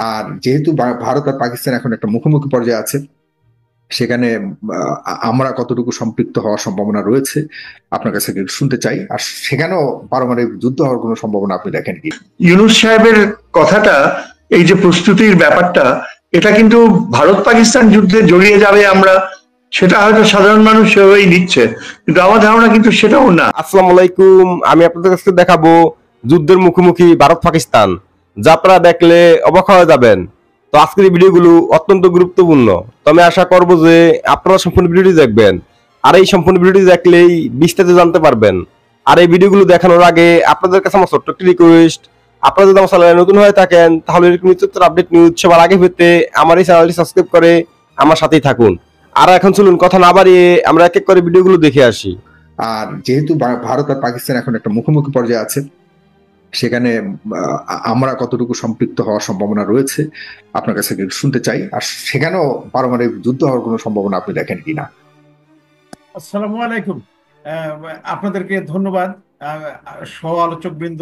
আর যেহেতু ভারত আর পাকিস্তান এখন একটা মুখোমুখি পর্যায়ে আছে, সেখানে আমরা কতটুকু সম্পৃক্ত হওয়ার সম্ভাবনা রয়েছে আপনার কাছে একটু শুনতে চাই। আর সেখানেও পারমাণবিক যুদ্ধ হওয়ার কোনো সম্ভাবনা আপনি দেখেন কি? ইউনূস সাহেবের কথাটা, এই যে প্রস্তুতির ব্যাপারটা, এটা কিন্তু ভারত পাকিস্তান যুদ্ধে জড়িয়ে যাবে আমরা, সেটা হয়তো সাধারণ মানুষ সেভাবেই নিচ্ছে, কিন্তু আমার ধারণা কিন্তু সেটাও না। আসসালামু আলাইকুম, আমি আপনাদের কাছে দেখাবো যুদ্ধের মুখোমুখি ভারত পাকিস্তান, যা আপনারা দেখলে অবাক হয়ে যাবেন। তো আজকের এই ভিডিওগুলো অত্যন্ত গুরুত্বপূর্ণ, তো আমি আশা করবো যে আপনারা সম্পূর্ণ ভিডিওটি দেখবেন। আর এই সম্পূর্ণ ভিডিওটি দেখলেই বিস্তারিত জানতে পারবেন। আর এই ভিডিওগুলো দেখানোর আগে আপনাদের কাছে আমার ছোট্ট একটি রিকোয়েস্ট, আপনারা যদি আমার চ্যানেলে নতুন হয়ে থাকেন তাহলে এরকম নিত্য আপডেট নিউজ সবার আগে পেতে আমার এই চ্যানেলটি সাবস্ক্রাইব করে আমার সাথেই থাকুন। আর এখন চলুন কথা না বাড়িয়ে আমরা এক এক করে ভিডিওগুলো দেখে আসি। আর যেহেতু ভারত আর পাকিস্তান এখন একটা মুখোমুখি পর্যায়ে আছে, সেখানে আমরা কতটুকু সম্পৃক্ত হওয়ার সম্ভাবনা রয়েছে আপনার কাছে একটু শুনতে চাই। আর সেখানেও পারমাণবিক যুদ্ধ হওয়ার কোনো সম্ভাবনা আপনি দেখেন কিনা? আসসালামু আলাইকুম। আপনাদেরকে ধন্যবাদ, সহ আলোচক বৃন্দ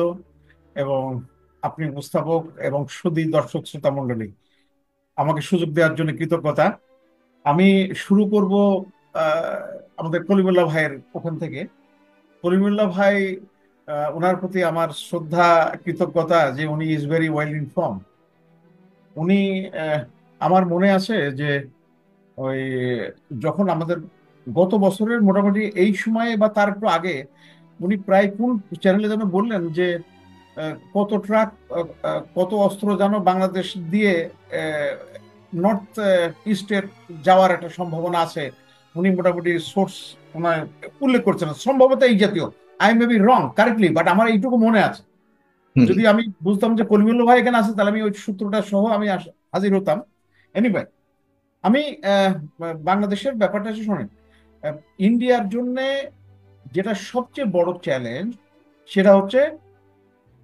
এবং আপনি উপস্থাপক এবং সুধী দর্শক শ্রোতা মণ্ডলী, আমাকে সুযোগ দেওয়ার জন্য কৃতজ্ঞতা। আমি শুরু করব আমাদের কলিমুল্লাহ ভাইয়ের ওখান থেকে। কলিমুল্লাহ ভাই, ওনার প্রতি আমার শ্রদ্ধা, কৃতজ্ঞতা যে উনি ইজ ভেরি ওয়েল ইনফর্ম। উনি আমার মনে আছে যে ওই যখন আমাদের গত বছরের মোটামুটি এই সময়ে বা তার একটু আগে উনি প্রায় কোন চ্যানেলে যেন বললেন যে কত ট্রাক, কত অস্ত্র যেন বাংলাদেশ দিয়ে নর্থ ইস্টের যাওয়ার একটা সম্ভাবনা আছে। উনি মোটামুটি সোর্স ওনার উল্লেখ করছেন, সম্ভবত এই জাতীয়। I may be wrong correctly, but আমার এইটুকু মনে আছে। যদি আমি বুঝতাম যে কলিমুল্লাহ ভাই এখানে আছে, তাহলে আমি ওই সূত্রটা সহ আমি হাজির হতাম। এনিওয়ে, আমি বাংলাদেশের ব্যাপারটা শোনেন। ইন্ডিয়ার জন্য যেটা সবচেয়ে বড় চ্যালেঞ্জ সেটা হচ্ছে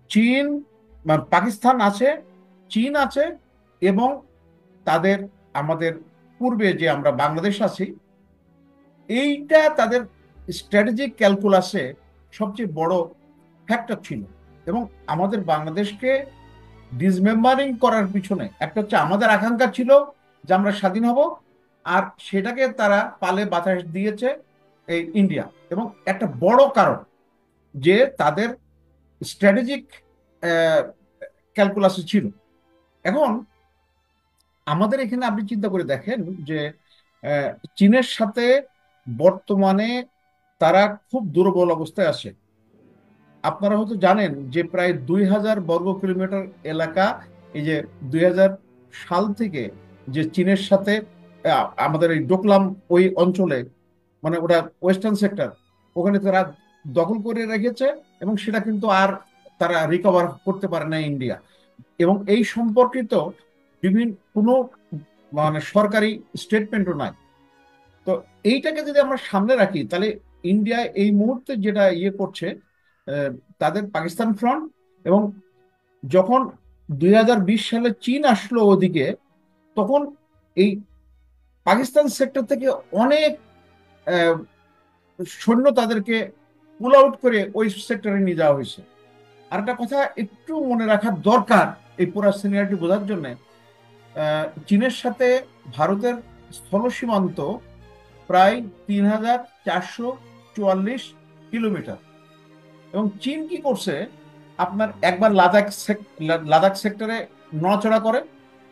চীন, পাকিস্তান আছে, চীন আছে, এবং তাদের আমাদের পূর্বে যে আমরা বাংলাদেশ আছি, এইটা তাদের স্ট্র্যাটেজিক ক্যালকুলাসে সবচেয়ে বড় ফ্যাক্টর ছিল। এবং আমাদের বাংলাদেশকে ডিসমেম্বারিং করার পিছনে একটা হচ্ছে আমাদের আকাঙ্ক্ষা ছিল যে আমরা স্বাধীন হব, আর সেটাকে তারা পালে বাতাস দিয়েছে এই ইন্ডিয়া। এবং একটা বড় কারণ যে তাদের স্ট্র্যাটেজিক ক্যালকুলাসে ছিল। এখন আমাদের এখানে আপনি চিন্তা করে দেখেন যে চীনের সাথে বর্তমানে তারা খুব দুর্বল অবস্থায় আছে। আপনারা হয়তো জানেন যে প্রায় 2000 বর্গ কিলোমিটার এলাকা, এই যে 2000 সাল থেকে যে চীনের সাথে আমাদের এই ডোকলাম ওই অঞ্চলে, মানে ওটা ওয়েস্টার্ন সেক্টর, ওখানে তারা দখল করে রেখেছে, এবং সেটা কিন্তু আর তারা রিকভার করতে পারে না ইন্ডিয়া। এবং এই সম্পর্কিত বিভিন্ন কোনো মানে সরকারি স্টেটমেন্টও নাই। তো এইটাকে যদি আমরা সামনে রাখি, তাহলে ইন্ডিয়া এই মুহূর্তে যেটা করছে, তাদের পাকিস্তান ফ্রন্ট, এবং যখন 2020 সালে চীন আসলো ওদিকে, তখন এই পাকিস্তান সেক্টর থেকে অনেক সৈন্য তাদেরকে পুল আউট করে ওই সেক্টরে নিয়ে যাওয়া হয়েছে। আর একটা কথা একটু মনে রাখার দরকার এই পুরো সিনিয়রিটি বোঝার জন্য, চীনের সাথে ভারতের স্থল সীমান্ত প্রায় 3444 কিলোমিটার। এবং চীন কি করছে, আপনার একবার লাদাখ সেক্টরে নড়াচড়া করে,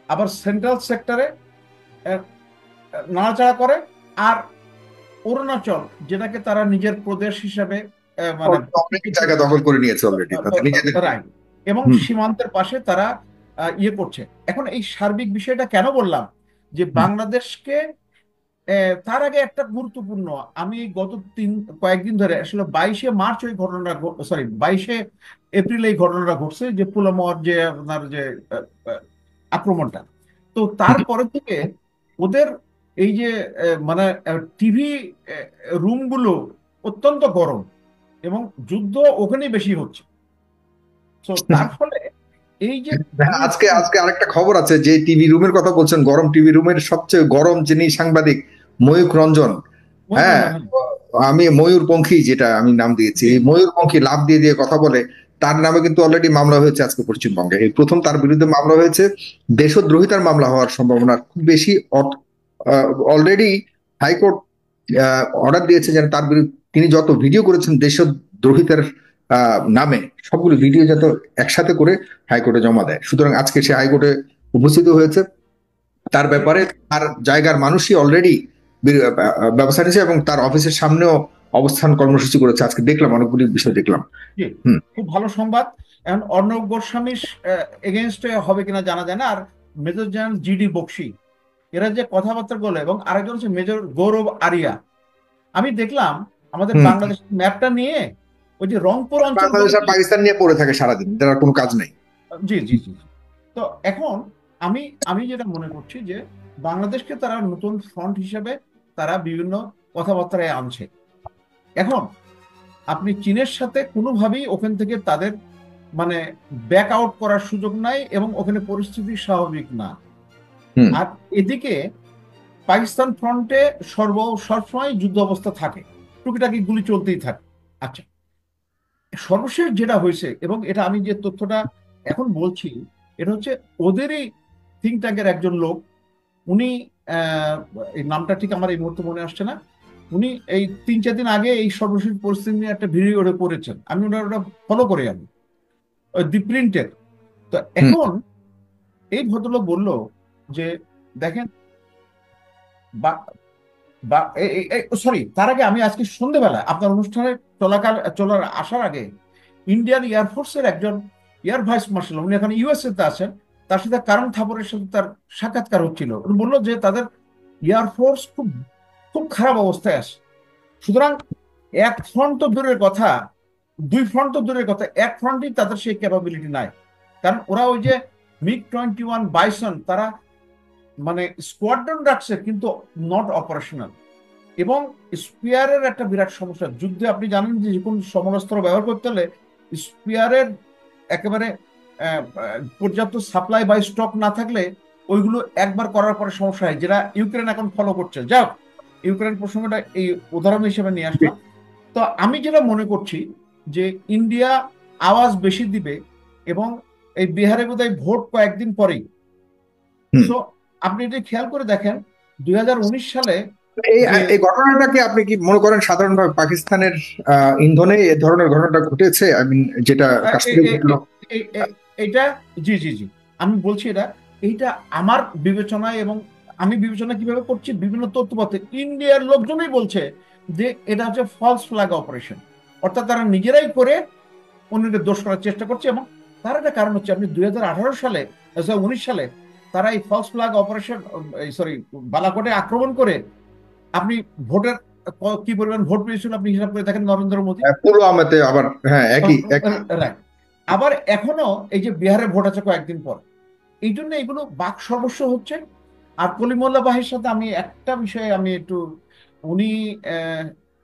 আবার সেন্ট্রাল সেক্টরে নাড়াচাড়া করে, আর অরুণাচল, যেটাকে তারা নিজের প্রদেশ হিসাবে মানে জায়গা দখল করে নিয়েছে অলরেডি নিজেদের। এবং সীমান্তের পাশে তারা করছে। এখন এই সার্বিক বিষয়টা কেন বললাম যে বাংলাদেশকে, তার আগে একটা গুরুত্বপূর্ণ, আমি গত কয়েকদিন ধরে আসলে 22শে মার্চ ওই ঘটনাটা, সরি 22শে এপ্রিল এই ঘটনাটা ঘটছে, যে পুলওয়ামার যে আপনার যে আক্রমণটা। তো তারপরে থেকে ওদের এই যে মানে টিভি রুমগুলো অত্যন্ত গরম, এবং যুদ্ধ ওখানেই বেশি হচ্ছে। তো তার ফলে এই যে আজকে আজকে আরেকটা খবর আছে, যে টিভি রুমের কথা বলছেন, গরম টিভি রুমের সবচেয়ে গরম যিনি সাংবাদিক, ময়ূক রঞ্জন। হ্যাঁ, আমি ময়ূরপঙ্খী, যেটা আমি নাম দিয়েছি, ময়ূরপঙ্খী লাফ দিয়ে দিয়ে কথা বলে, তার নামে কিন্তু অলরেডি মামলা হয়েছে আজকে পশ্চিমবঙ্গে। এই প্রথম তার বিরুদ্ধে মামলা হয়েছে, দেশদ্রোহিতার মামলা হওয়ার সম্ভাবনা খুব বেশি। অলরেডি হাইকোর্ট অর্ডার দিয়েছে যেন তার বিরুদ্ধে তিনি যত ভিডিও করেছেন দেশদ্রোহিতার নামে, সবগুলো ভিডিও যাতে একসাথে করে হাইকোর্টে জমা দেয়। সুতরাং আজকে সে হাইকোর্টে উপস্থিত হয়েছে। তার ব্যাপারে তার জায়গার মানুষই অলরেডি ব্যবস্থা নিয়েছে এবং তার অফিসের সামনেও অবস্থান কর্মসূচি করেছে। আজকে দেখলাম, অনেকগুলি বিষয় দেখলাম। জি, হুম। খুব ভালো সংবাদ। এখন অর্ণব গোস্বামীর এগেনস্টে হবে কিনা জানা যায় না। আর মেজর জেনারেল জিডি বক্সি, এরা যে কথাবার্তা বলে, এবং আরেকজন হচ্ছে মেজর গৌরব আরিয়া। আমি দেখলাম আমাদের হুম। বাংলাদেশ ম্যাপটা নিয়ে ওই যে রংপুর অঞ্চল বাংলাদেশ আর পাকিস্তান নিয়ে পড়ে থাকে সারাদিন, যারা কোনো কাজ নেই। জি জি জি। তো এখন আমি আমি যেটা মনে করছি যে বাংলাদেশকে তারা নতুন ফ্রন্ট হিসেবে তারা বিভিন্ন কথাবার্তায় আনছে। এখন আপনি চীনের সাথে কোনোভাবেই ওখান থেকে তাদের মানে ব্যাক আউট করার সুযোগ নাই, এবং ওখানে পরিস্থিতি স্বাভাবিক না। হুম। আর এদিকে পাকিস্তান ফ্রন্টে সবসময় যুদ্ধ অবস্থা থাকে, টুকিটাকি গুলি চলতেই থাকে। আচ্ছা, সর্বশেষ যেটা হয়েছে, এবং এটা আমি যে তথ্যটা এখন বলছি, এটা হচ্ছে ওদেরই থিঙ্ক ট্যাঙ্কের একজন লোক, উনি আহ, এই নামটা ঠিক আমার এই মুহূর্তে মনে আসছে না, উনি এই 3-4 দিন আগে এই সর্বশেষ পরিস্থিতি নিয়ে একটা ভিডিও করেছেন। আমি ওটা ফলো করি, আমি ওই দি প্রিন্টের। তো হুম। এখন এই ভদ্রলোক বলল যে দেখেন, বা বা সরি, তার আগে আমি আজকে সন্ধ্যেবেলা আপনার অনুষ্ঠানে চলার আসার আগে ইন্ডিয়ান এয়ারফোর্সের একজন এয়ার ভাইস মার্শাল, উনি এখন ইউএসএ তে আছেন, তার সাথে কারণ থাপরের সাথে তার সাক্ষাৎকার হচ্ছিল। উনি বললো যে তাদের এয়ারফোর্স খুব খুব খারাপ অবস্থায় আছে। সুতরাং এক ফ্রন্ট তো দূরের কথা, 2 ফ্রন্ট তো দূরের কথা, এক ফ্রন্টই তাদের সেই ক্যাপাবিলিটি নাই। কারণ ওরা ওই যে MiG-21 বাইসন তারা মানে স্কোয়াড্রন রাখছে, কিন্তু নট অপারেশনাল। এবং স্পিয়ারের একটা বিরাট সমস্যা যুদ্ধে, আপনি জানেন যে যে কোনো সমরাস্ত্র ব্যবহার করতে হলে স্পিয়ারের একেবারে পর্যাপ্ত সাপ্লাই বা স্টক না থাকলে ওইগুলো একবার করার পরে সমস্যা হয়, যেটা ইউক্রেন এখন ফলো করছে। যাক, ইউক্রেন প্রসঙ্গটা এই উদাহরণ হিসেবে নিয়ে আসলাম। তো আমি যেটা মনে করছি যে ইন্ডিয়া আওয়াজ বেশি দিবে, এবং এই বিহারে বোধহয় ভোট কয়েকদিন পরেই। হুম। সো আপনি যদি খেয়াল করে দেখেন 2019 সালে এই যে এই ঘটনাটাকে আপনি কি মনে করেন সাধারণভাবে পাকিস্তানের ইন্ধনে এ ধরনের ঘটনাটা ঘটেছে? আই মিন, যেটা কাশ্মীরে ঘটলো। এইটা, জি জি জি, আমি বলছি এইটা আমার বিবেচনায়, এবং আমি বিবেচনা কিভাবে করছি, বিভিন্ন তথ্যপত্রে ইন্ডিয়ার লোকজনই বলছে যে এটা হচ্ছে ফলস ফ্ল্যাগ অপারেশন, অর্থাৎ তারা নিজেরাই করে অন্যদের দোষ করার চেষ্টা করছে। এবং তার একটা কারণ হচ্ছে, আপনি 2018 সালে 2019 সালে তারা এই ফলস ফ্ল্যাগ অপারেশন, সরি, বালাকোটে আক্রমণ করে আপনি ভোটের কি পরিমাণ ভোট পেয়েছিল আপনি হিসাব করে দেখেন, নরেন্দ্র মোদী। পুলওয়ামাতে আবার, হ্যাঁ, একই একই। রাইট। আবার এখনো এই যে বিহারে ভোট আছে কয়েকদিন পর, এই জন্য এগুলো বাক সর্বস্ব হচ্ছে। আর কলিমুল্লাহ বাহির সাথে আমি একটা বিষয়ে আমি একটু, উনি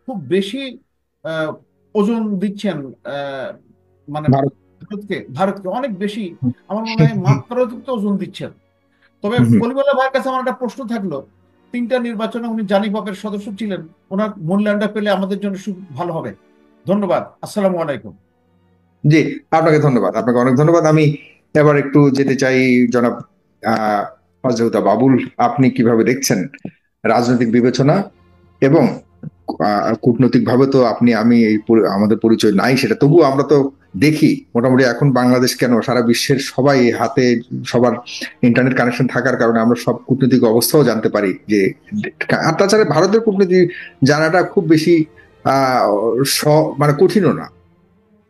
খুব বেশি আহ, ওজন দিচ্ছেন, মানে ভারত। ভারতকে অনেক বেশি, আমার মনে হয় মাত্রাতিরিক্ত ওজন দিচ্ছেন। তবে হুম। কলিমুল্লাহ ভাইয়ের কাছে আমার একটা প্রশ্ন থাকলো, 3টা নির্বাচনে উনি জানি পকের সদস্য ছিলেন, ওনার মূল্যায়নটা পেলে আমাদের জন্য ভালো হবে। ধন্যবাদ, আসসালামু আলাইকুম। জি, আপনাকে ধন্যবাদ, আপনাকে অনেক ধন্যবাদ। আমি এবার একটু যেতে চাই জনাব ফজলুদ্দা বাবুল, আপনি কিভাবে দেখছেন রাজনৈতিক বিবেচনা এবং কূটনৈতিক ভাবে তো আমি আমাদের পরিচয় নাই সেটা, তবুও আমরা তো দেখি মোটামুটি এখন বাংলাদেশ কেন সারা বিশ্বের সবাই হাতে, সবার ইন্টারনেট কানেকশন থাকার কারণে আমরা সব কূটনৈতিক অবস্থাও জানতে পারি যে, আর তাছাড়া ভারতের কূটনীতি জানাটা খুব বেশি আহ মানে কঠিনও না।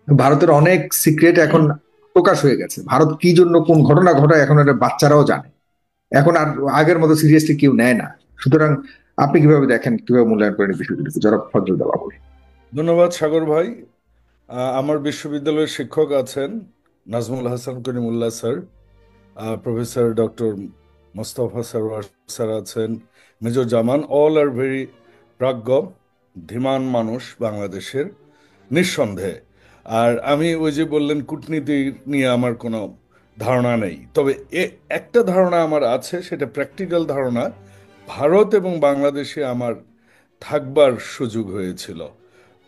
ভারতের অনেক সিক্রেট এখন প্রকাশ হয়ে গেছে। ভারত কি জন্য কোন ঘটনা ঘটায় এখন এটা বাচ্চারাও জানে। এখন আর আগের মতো সিরিয়াসলি কেউ নেয় না। সুতরাং আপনি কিভাবে দেখেন, কিভাবে মূল্যায়ন করেন এই বিষয়গুলিকে, জনাব ফজলুদ্দা বাবুল? ধন্যবাদ সাগর ভাই। আমার বিশ্ববিদ্যালয়ের শিক্ষক আছেন Nazmul Hasan Karimullah sir, professor doctor Mostafa Sarwar sir আছেন, major Zaman, all are very প্রাজ্ঞ ধীমান মানুষ বাংলাদেশের, নিঃসন্দেহে। আর আমি ওই যে বললেন কূটনীতি নিয়ে আমার কোনো ধারণা নেই, তবে একটা ধারণা আমার আছে, সেটা প্র্যাকটিক্যাল ধারণা। ভারত এবং বাংলাদেশে আমার থাকবার সুযোগ হয়েছিল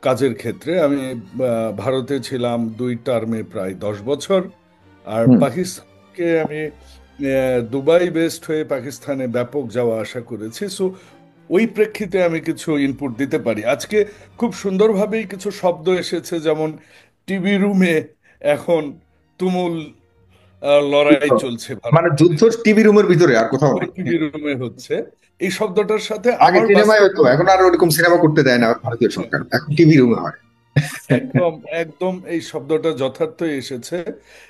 কাজের ক্ষেত্রে। আমি ভারতে ছিলাম 2 টার্মে প্রায় 10 বছর, আর হুম। পাকিস্তানকে আমি দুবাই বেসড হয়ে পাকিস্তানে ব্যাপক যাওয়া আসা করেছি। সো ওই প্রেক্ষিতে আমি কিছু ইনপুট দিতে পারি। আজকে খুব সুন্দরভাবেই কিছু শব্দ এসেছে, যেমন টিভি রুমে এখন তুমুল লড়াই চলছে মানে ভারতের যুদ্ধ টিভি রুমের ভিতরে, আর কোথাও নেই। টিভি রুমে হচ্ছে। এই শব্দটার সাথে আগে আমার সিনেমায় বাস্তব হতো, এখন আর ওরকম সিনেমা করতে দেয় না ভারতীয় সরকার, এখন টিভি রুমে হয়। একদম একদম এই শব্দটা যথার্থই এসেছে।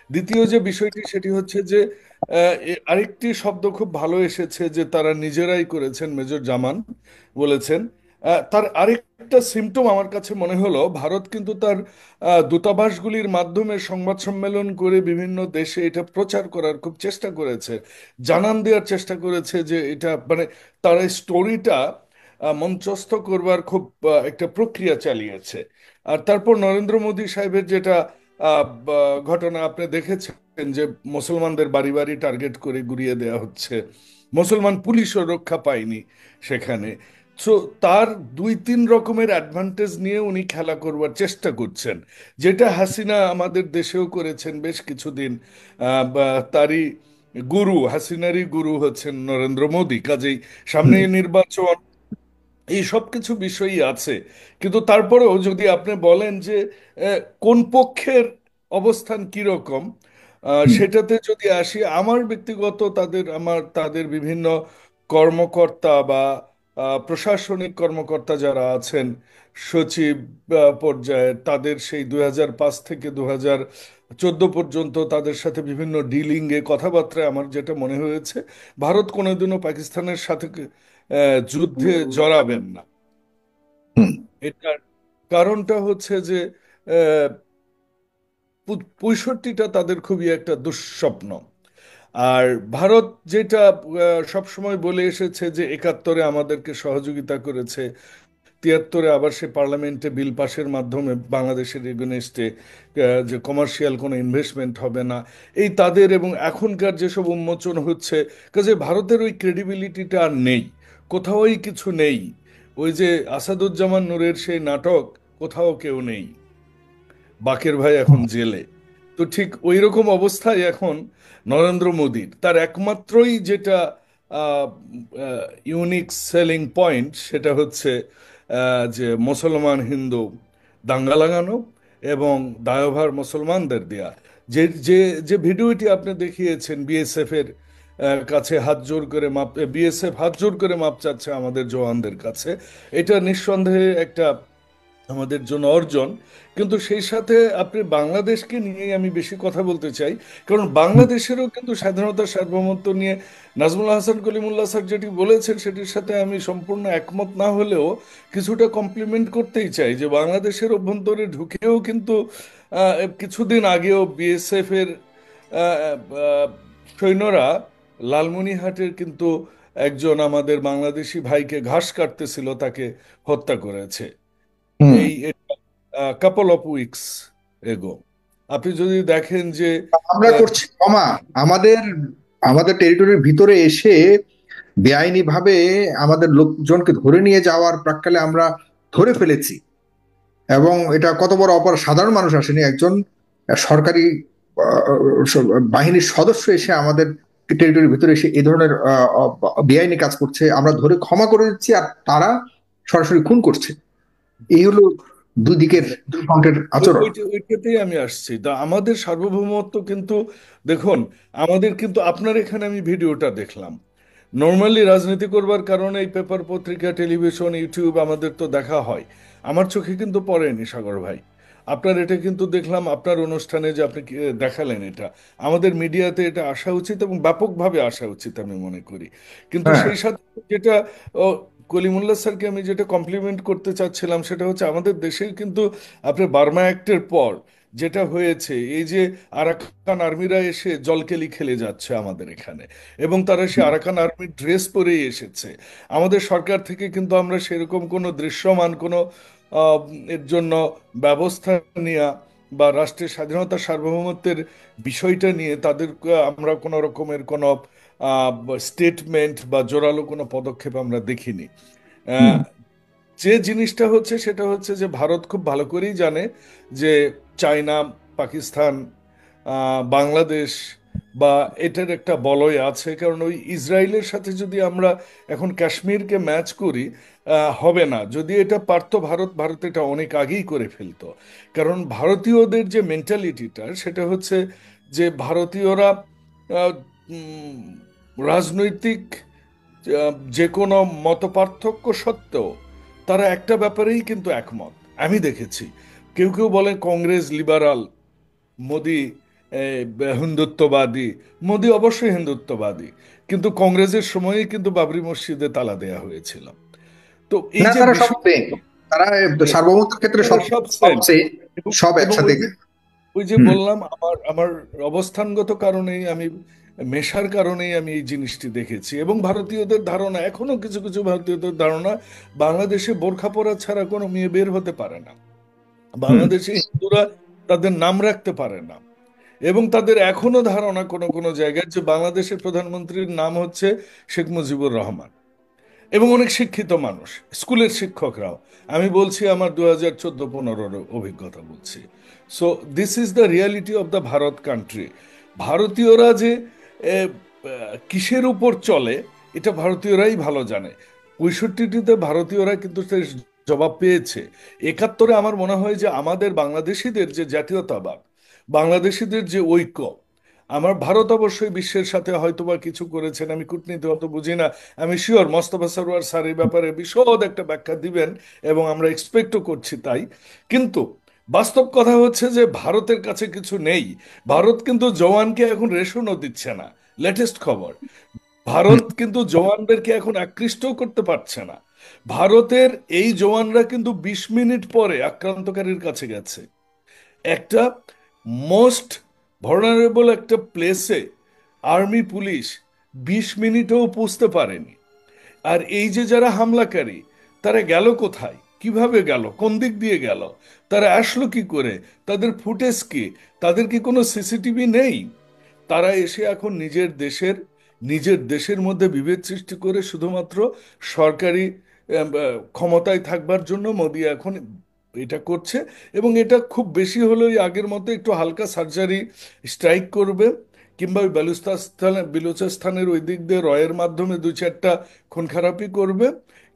দ্বিতীয় যে বিষয়টি সেটি হচ্ছে যে আরেকটি শব্দ খুব ভালো এসেছে, যে তারা নিজেরাই করেছেন, মেজর জামান বলেছেন। তার আরেকটা সিম্পটম আমার কাছে মনে হলো, ভারত কিন্তু তার দূতাবাসগুলির মাধ্যমে সংবাদ সম্মেলন করে বিভিন্ন দেশে এটা প্রচার করার খুব চেষ্টা করেছে, জানান দেওয়ার চেষ্টা করেছে যে এটা মানে তারা স্টোরিটা মঞ্চস্থ করবার খুব একটা প্রক্রিয়া চালিয়েছে। আর তারপর নরেন্দ্র মোদী সাহেবের যেটা ঘটনা আপনি দেখেছেন, যে মুসলমানদের বাড়ি বাড়ি টার্গেট করে গুড়িয়ে দেওয়া হচ্ছে, মুসলমান পুলিশও রক্ষা পায়নি সেখানে। সো তার 2-3 রকমের অ্যাডভান্টেজ নিয়ে উনি খেলা করবার চেষ্টা করছেন, যেটা হাসিনা আমাদের দেশেও করেছেন বেশ কিছুদিন। তারই গুরু, হাসিনারই গুরু হচ্ছেন নরেন্দ্র মোদী। কাজেই সামনে হুম। নির্বাচন, এই সব কিছু বিষয়ই আছে। কিন্তু তারপরেও যদি আপনি বলেন যে কোন পক্ষের অবস্থান কিরকম, হুম। সেটাতে যদি আসি, আমার ব্যক্তিগত তাদের বিভিন্ন কর্মকর্তা বা প্রশাসনিক কর্মকর্তা যারা আছেন, সচিব পর্যায়ে, তাদের সেই 2005 থেকে 2014 পর্যন্ত তাদের সাথে বিভিন্ন ডিলিংয়ে কথাবার্তায় আমার যেটা মনে হয়েছে, ভারত কোনোদিনও পাকিস্তানের সাথে যুদ্ধে জড়াবেন না। হুম। এটার কারণটা হচ্ছে যে 65টা তাদের খুবই একটা দুঃস্বপ্ন। আর ভারত যেটা সবসময় বলে এসেছে, যে 71-এ আমাদেরকে সহযোগিতা করেছে, 73-এ আবার সে পার্লামেন্টে বিল পাশের মাধ্যমে বাংলাদেশের এগেনস্টে যে কমার্শিয়াল কোনো ইনভেস্টমেন্ট হবে না, এই তাদের এবং এখনকার যেসব উন্মোচন হচ্ছে, কাজে ভারতের ওই ক্রেডিবিলিটিটা আর নেই, কোথাওই কিছু নেই। ওই যে আসাদুজ্জামান নূরের সেই নাটক, কোথাও কেউ নেই, বাকের ভাই এখন জেলে। তো ঠিক ওই রকম অবস্থায় এখন নরেন্দ্র মোদীর, তার একমাত্রই যেটা ইউনিক সেলিং পয়েন্ট, সেটা হচ্ছে যে মুসলমান হিন্দু দাঙ্গা লাগানো এবং দায়ভার মুসলমানদের দেয়া। যে যে যে ভিডিওটি আপনি দেখিয়েছেন, বিএসএফ এর কাছে হাত জোর করে মাপ, বিএসএফ হাত জোর করে মাপ চাচ্ছে আমাদের জওয়ানদের কাছে, এটা নিঃসন্দেহে একটা আমাদের জন্য অর্জন। কিন্তু সেই সাথে আপনি বাংলাদেশকে নিয়ে আমি বেশি কথা বলতে চাই, কারণ বাংলাদেশেরও কিন্তু স্বাধীনতা সার্বভৌমত্ব নিয়ে নাজমুল হাসান কলিমুল্লাহ স্যার যেটি বলেছেন, সেটির সাথে আমি সম্পূর্ণ একমত না হলেও কিছুটা কমপ্লিমেন্ট করতেই চাই, যে বাংলাদেশের অভ্যন্তরে ঢুকেও কিন্তু কিছুদিন আগেও বিএসএফ এর আহ, সৈন্যরা লালমনিরহাটের কিন্তু একজন আমাদের বাংলাদেশি ভাইকে ঘাস কাটতেছিল, তাকে হত্যা করেছে। হুম। এই কাপল অফ উইকস এগো। আপনি যদি দেখেন যে আমরা আহ, করছি ক্ষমা, আমাদের আমাদের টেরিটরির ভিতরে এসে বেআইনি ভাবে আমাদের লোকজনকে ধরে নিয়ে যাওয়ার প্রাক্কালে আমরা ধরে ফেলেছি, এবং এটা কত বড় অপরাধ! সাধারণ মানুষ আসেনি, একজন সরকারি বাহিনীর সদস্য এসে আমাদের টেরিটরির ভিতরে এসে এই ধরনের বেআইনি কাজ করছে, আমরা ধরে ক্ষমা করে দিচ্ছি, আর তারা সরাসরি খুন করছে। এই হলো দুই দিকের, দুই ফ্রন্টের আচরণ। ওইটাতেই আমি আসছি। তা আমাদের সার্বভৌমত্ব কিন্তু, দেখুন, আমাদের কিন্তু আপনার এখানে আমি ভিডিওটা দেখলাম, নর্মালি রাজনীতি করবার কারণে এই পেপার, পত্রিকা, টেলিভিশন, ইউটিউব আমাদের তো দেখা হয়, আমার চোখে কিন্তু পড়েনি সাগর ভাই। আপনার এটা কিন্তু দেখলাম আপনার অনুষ্ঠানে, যে আপনি দেখালেন, এটা আমাদের মিডিয়াতে এটা আসা উচিত এবং ব্যাপকভাবে আসা উচিত আমি মনে করি। কিন্তু হ্যাঁ। সেই সাথে যেটা ও, কলিমুল্লাহ স্যারকে আমি যেটা কমপ্লিমেন্ট করতে চাচ্ছিলাম, সেটা হচ্ছে আমাদের দেশে কিন্তু আপনার বার্মা অ্যাক্টের পর যেটা হয়েছে, এই যে আরাকান আর্মিরা এসে জলকেলি খেলে যাচ্ছে আমাদের এখানে, এবং তারা সে আরাকান আর্মির ড্রেস পরেই এসেছে। আমাদের সরকার থেকে কিন্তু আমরা সেরকম কোনো দৃশ্যমান কোনো আহ, এর জন্য ব্যবস্থা নেওয়া বা রাষ্ট্রের স্বাধীনতা সার্বভৌমত্বের বিষয়টা নিয়ে তাদের আমরা কোনো রকমের কোনো স্টেটমেন্ট বা জোরালো কোনো পদক্ষেপ আমরা দেখিনি। হুম। যে জিনিসটা হচ্ছে সেটা হচ্ছে যে ভারত খুব ভালো করেই জানে যে চায়না, পাকিস্তান, বাংলাদেশ বা এটার একটা বলয় আছে, কারণ ওই ইসরায়েলের সাথে যদি আমরা এখন কাশ্মীরকে ম্যাচ করি হবে না। যদি এটা পারতো ভারত, ভারত এটা অনেক আগেই করে ফেলতো। কারণ ভারতীয়দের যে মেন্টালিটিটা সেটা হচ্ছে যে ভারতীয়রা আহ, উম, রাজনৈতিক যে কোনো মতপার্থক্য সত্ত্বেও তারা একটা ব্যাপারেই কিন্তু একমত। আমি দেখেছি কেউ কেউ বলেন কংগ্রেস লিবারাল, মোদি হিন্দুত্ববাদী। মোদি অবশ্যই হিন্দুত্ববাদী, কিন্তু কংগ্রেসের সময়ে কিন্তু বাবরি মসজিদে তালা দেয়া হয়েছিল। তো এই না, যে তারা সব বিষয়, সেম, তারা সার্বভৌমত্বের ক্ষেত্রে তারা সব সব সব সেম। সেম, এবং সব এবং একসাথে। ওই যে হুম। বললাম, আমার আমার অবস্থানগত কারণেই, আমি মেশার কারণেই আমি এই জিনিসটি দেখেছি। এবং ভারতীয়দের ধারণা, এখনো কিছু কিছু ভারতীয়দের ধারণা, বাংলাদেশে বোরখা পরা ছাড়া কোনো মেয়ে বের হতে পারে না। হুম। বাংলাদেশে হিন্দুরা তাদের নাম রাখতে পারে না। এবং তাদের এখনো ধারণা কোনো কোনো জায়গায় যে বাংলাদেশের প্রধানমন্ত্রীর নাম হচ্ছে শেখ মুজিবুর রহমান। এবং অনেক শিক্ষিত মানুষ, স্কুলের শিক্ষকরাও, আমি বলছি আমার 2014-15 অভিজ্ঞতা বলছি। So this is the reality of the Bharat country. ভারতীয়রা যে কিসের উপর চলে এটা ভারতীয়রাই ভালো জানে। 65টিতে ভারতীয়রা কিন্তু তার জবাব পেয়েছে। 71-এ আমার মনে হয় যে আমাদের বাংলাদেশিদের যে জাতীয়তাবাদ, বাংলাদেশিদের যে ঐক্য, আমার ভারত অবশ্যই বিশ্বের সাথে হয়তোবা কিছু করেছেন, আমি কূটনীতি অত বুঝি না। আমি শিওর মোস্তফা সরোয়ার স্যার এই ব্যাপারে বিশদ একটা ব্যাখ্যা দিবেন, এবং আমরা এক্সপেক্টও করছি তাই। কিন্তু বাস্তব কথা হচ্ছে যে ভারতের কাছে কিছু নেই। ভারত কিন্তু জওয়ানকে এখন রেশনও দিচ্ছে না, লেটেস্ট খবর। হুম। ভারত কিন্তু জওয়ানদেরকে এখন আকৃষ্টও করতে পারছে না। ভারতের এই জওয়ানরা কিন্তু 20 মিনিট পরে আক্রান্তকারীর কাছে গেছে। একটা মোস্ট ভার্নারেবল একটা প্লেসে আর্মি পুলিশ 20 মিনিটেও পৌঁছতে পারেনি। আর এই যে যারা হামলাকারী, তারা গেল কোথায়, কিভাবে গেল, কোন দিক দিয়ে গেল, তারা আসলো কি করে, তাদের ফুটেজ কি, তাদের কি কোনো সিসিটিভি নেই? তারা এসে এখন নিজের দেশের মধ্যে বিভেদ সৃষ্টি করে শুধুমাত্র সরকারি ক্ষমতায় থাকবার জন্য মোদি এখন এটা করছে। এবং এটা খুব বেশি হলেই আগের মতো একটু হালকা সার্জারি স্ট্রাইক করবে, কিংবা ওই বেলুচিস্তানের ওই দিক দিয়ে রয়ের মাধ্যমে 2-4টা খুন খারাপি করবে।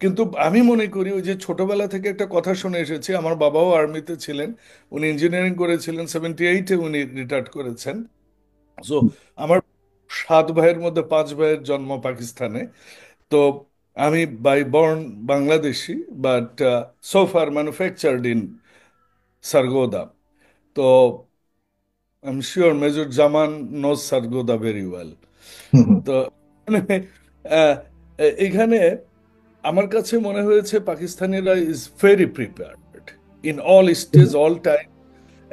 কিন্তু আমি মনে করি ওই যে ছোটবেলা থেকে একটা কথা শুনে এসেছি, আমার বাবাও আর্মিতে ছিলেন, উনি ইঞ্জিনিয়ারিং করেছিলেন, 78-এ উনি রিটায়ার্ড করেছেন। সো আমার 7 ভাইয়ের মধ্যে 5 ভাইয়ের জন্ম পাকিস্তানে। তো আমি by born Bangladeshi, but so far manufactured in Sargodha. তো I am sure major Zaman knows Sargodha very well. Hmm. Hmm. তো মানে, আহ, এখানে আমার কাছে মনে হয়েছে পাকিস্তানিরা is very prepared in all stage, all time.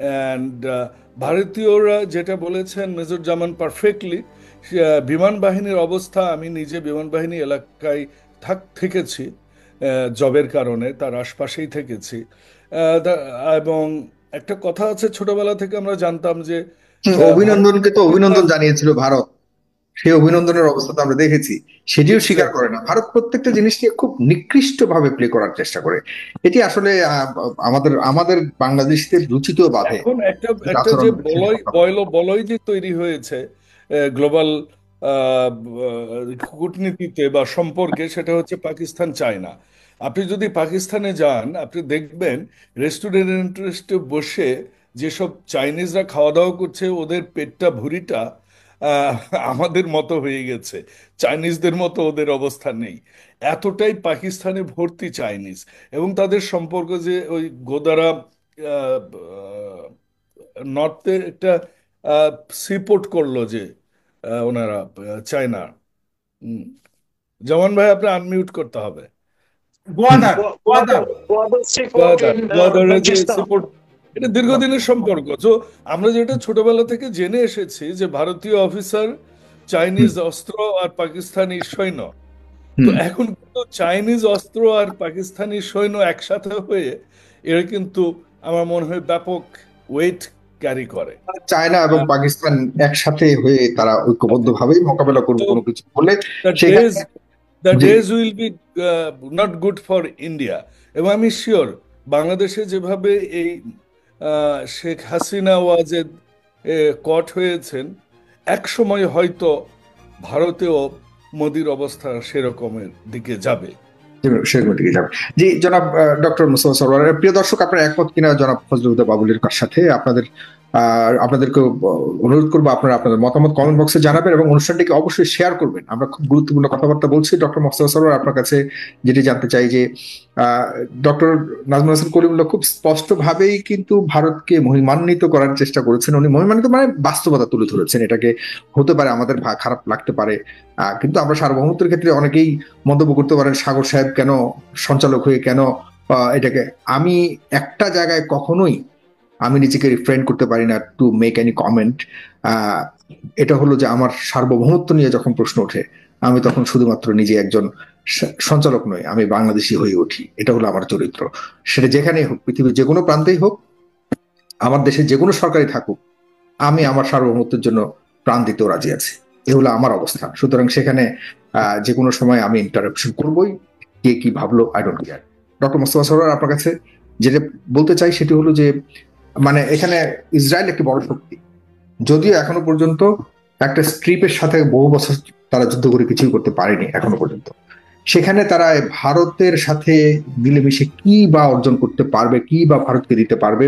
And ভারতীয়রা যেটা বলেছেন মেজর জামান পারফেক্টলি, বিমান বাহিনীর অবস্থা, আমি নিজে বিমান বাহিনী এলাকায় থেকেছি জবের কারণে, তার আশপাশেই থেকেছি। এবং একটা কথা আছে, ছোটবেলা থেকে আমরা জানতাম যে ভারত, অভিনন্দনকে তো অভিনন্দন পাকিস্তান, জানিয়েছিল ভারত, সেই অভিনন্দনের অবস্থা তো আমরা দেখেছি। সেটিও স্বীকার করে এক্স্যাক্টলি। না ভারত, প্রত্যেকটা জিনিসকে খুব নিকৃষ্ট ভাবে প্লে করার চেষ্টা করে। এটি আসলে আমাদের আমাদের বাংলাদেশিদের রুচিতেও বাধে, এখন একটা এটা একটা যে আচরণ বলয় বলয় যে তৈরি হয়েছে গ্লোবাল কূটনীতিতে বা সম্পর্কে, সেটা হচ্ছে পাকিস্তান চায়না। আপনি যদি পাকিস্তানে যান, আপনি দেখবেন রেস্টুরেন্টে বসে যেসব চাইনিজরা খাওয়া দাওয়া করছে, ওদের পেটটা ভুঁড়িটা আহ, আমাদের মতো হয়ে গেছে। চাইনিজদের মতো ওদের অবস্থা নেই। এতটাই পাকিস্তানে ভর্তি চাইনিজ। এবং তাদের সম্পর্ক যে ওই গোদারা নর্থে একটা সিপোর্ট করলো যে ওনারা চায়না। উম, জামান ভাই, আপনি আনমিউট করতে হবে। হুম। গোয়াদার গোয়াদার গোয়াদারে যে সাপোর্ট, এটা দীর্ঘদিনের সম্পর্ক। তো আমরা যেটা ছোটবেলা থেকে জেনে এসেছি যে ভারতীয় অফিসার, হুম। চাইনিজ অস্ত্র আর পাকিস্তানি সৈন্য। তো হুম। এখন কিন্তু চাইনিজ অস্ত্র আর পাকিস্তানি সৈন্য একসাথে হয়ে এরা কিন্তু আমার মনে হয় ব্যাপক ওয়েট ক্যারি করে। চায়না এবং পাকিস্তান একসাথে হয়ে তারা ঐক্যবদ্ধ ভাবেই মোকাবেলা করবে তো কোনো কিছু হলে। দ্য সেখানে days the G days will be not good for India. এবং আমি শিওর বাংলাদেশে যেভাবে এই শেখ হাসিনা ওয়াজেদ কট হয়েছেন, এক সময় হয়তো ভারতেও মোদির অবস্থা সেরকমের দিকে যাবে। সেরকম দিকে যাবে। জি জনাব ডক্টর মুস্তফা সরওয়ার, প্রিয় দর্শক আপনারা একমত কিনা জনাব ফজলুল হুদা বাবুলের সাথে? আপনাদেরকে অনুরোধ করবো আপনারা আপনাদের মতামত কমেন্ট বক্সে জানাবেন এবং অনুষ্ঠানটিকে অবশ্যই শেয়ার করবেন। আমরা খুব গুরুত্বপূর্ণ কথাবার্তা বলছি। ডক্টর মুস্তফা সরওয়ার, আপনার কাছে যেটি জানতে চাই যে ডক্টর নাজমুল হাসান কলিমুল্লাহ খুব স্পষ্টভাবেই কিন্তু ভারতকে মহিমান্বিত করার চেষ্টা করেছেন। উনি মহিমান্বিত মানে বাস্তবতা তুলে ধরেছেন। এটাকে হতে পারে আমাদের খারাপ লাগতে পারে, কিন্তু আমরা সার্বভৌমত্বের ক্ষেত্রে অনেকেই মন্তব্য করতে পারেন সাগর সাহেব কেন সঞ্চালক হয়ে কেন এটাকে। আমি একটা জায়গায় কখনোই আমি নিজেকে রিফ্রেন করতে পারি না টু মেক এনি কমেন্ট। এটা হলো যে আমার সার্বভৌমত্ব নিয়ে যখন প্রশ্ন ওঠে, আমি তখন শুধুমাত্র নিজে একজন সঞ্চালক নই, আমি বাংলাদেশি হয়ে উঠি। এটা হলো আমার চরিত্র। সেটা যেখানেই হোক, পৃথিবীর যে কোনো প্রান্তেই হোক, আমার দেশে যে কোনো সরকারই থাকুক, আমি আমার সার্বভৌমত্বের জন্য প্রাণ দিতেও রাজি আছি। এ হলো আমার অবস্থান। সুতরাং সেখানে যে কোনো সময় আমি ইন্টারাপশন করবোই, কে কি ভাবলো I don't care. Doctor Mostafa Sarwar, আপনার কাছে যেটা বলতে চাই সেটি হলো যে মানে এখানে ইসরায়েল একটি বড় শক্তি, যদিও এখনো পর্যন্ত একটা স্ট্রিপের সাথে বহু বছর তারা যুদ্ধ করে কিছুই করতে পারেনি এখনো পর্যন্ত। সেখানে তারা ভারতের সাথে মিলেমিশে কি বা অর্জন করতে পারবে, কি বা ভারতকে দিতে পারবে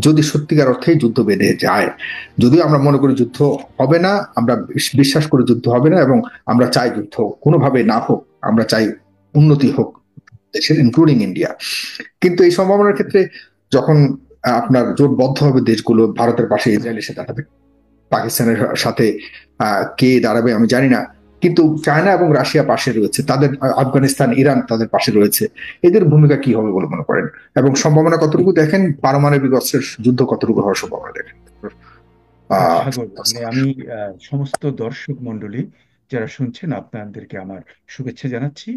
যদি সত্যিকার অর্থেই যুদ্ধ বেঁধে যায়। যদিও আমরা মনে করি যুদ্ধ হবে না, আমরা বিশ্বাস করি যুদ্ধ হবে না, এবং আমরা চাই যুদ্ধ কোনোভাবে না হোক, আমরা চাই উন্নতি হোক দেশের, ইনক্লুডিং ইন্ডিয়া। কিন্তু এই সম্ভাবনার ক্ষেত্রে যখন আপনার জোটবদ্ধ হবে দেশগুলো, ভারতের পাশে ইসরায়েল এসে দাঁড়াবে, পাকিস্তানের সাথে কে দাঁড়াবে আমি জানি না, কিন্তু চায়না এবং রাশিয়া পাশে রয়েছে, তাদের আফগানিস্তান, ইরান তাদের পাশে রয়েছে। এদের ভূমিকা কি হবে বলে মনে করেন, এবং সম্ভাবনা কতটুকু দেখেন? পারমাণবিক অস্ত্রের যুদ্ধ কতটুকু হওয়ার সম্ভাবনা দেখেন? আমি সমস্ত দর্শক মন্ডলী যারা শুনছেন আপনাদেরকে আমার শুভেচ্ছা জানাচ্ছি,